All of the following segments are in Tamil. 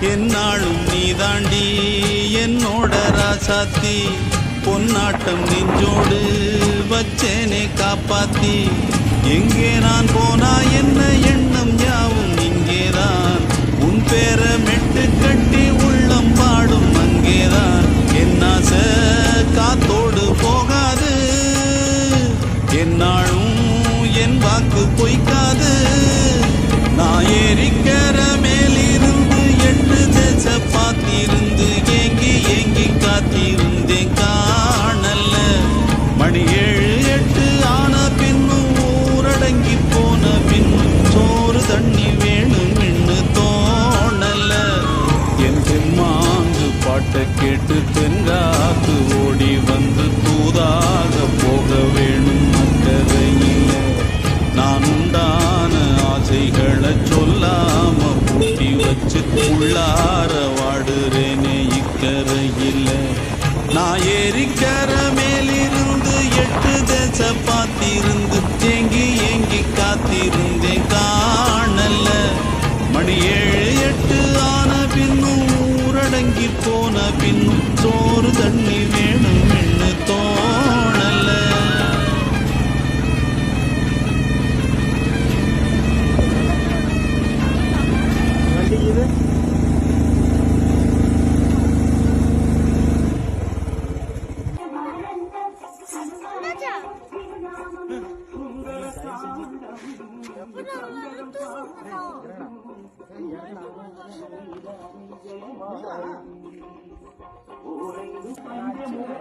என்னாலும் நீதாண்டி என்னோட ராசாத்தி பொன்னாட்டம் நெஞ்சோடு வச்சேனே காப்பாத்தி எங்கே நான் போனா என்ன எண்ணம் யாவும் இங்கேதான் உன் பேர மெட்டு கட்டி உள்ளம் பாடும் அங்கேதான் என்னாச காத்தோடு போகாது என்னாலும் என் வாக்கு பொய்க்காது நான் ஏறிக்கிற மேலிருந்து 8 தேச பார்த்திருந்து ஏங்கி ஏங்கி காத்திருந்தேன் காணல்ல மணி 7 8 ஆன பின்னும் ஊரடங்கி போன பின்னும் சோறு தண்ணி வேணும் என்று தோணல என் தெம்மாங்கு பாட்டை கேட்டு தென்காத்து ஓடி வந்து தூதாக போக வேணும் அக்கறையில் நான் உண்டான ஆசைகளை சொல்லாம பூட்டி வச்சு உள்ளார வாடுறேனே இக்கரையில் நான் ஏறிக்கர மேலிருந்து 8 தேச பார்த்திருந்து ஏங்கி ஏங்கி காத்திருந்தேன் காணல்ல மணி 7 8 ஆன பின்னும் ஊரடங்கி போன பின்னும் சோறு தண்ணி வேணும் என்று தோணல.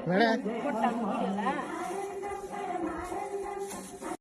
மேடம்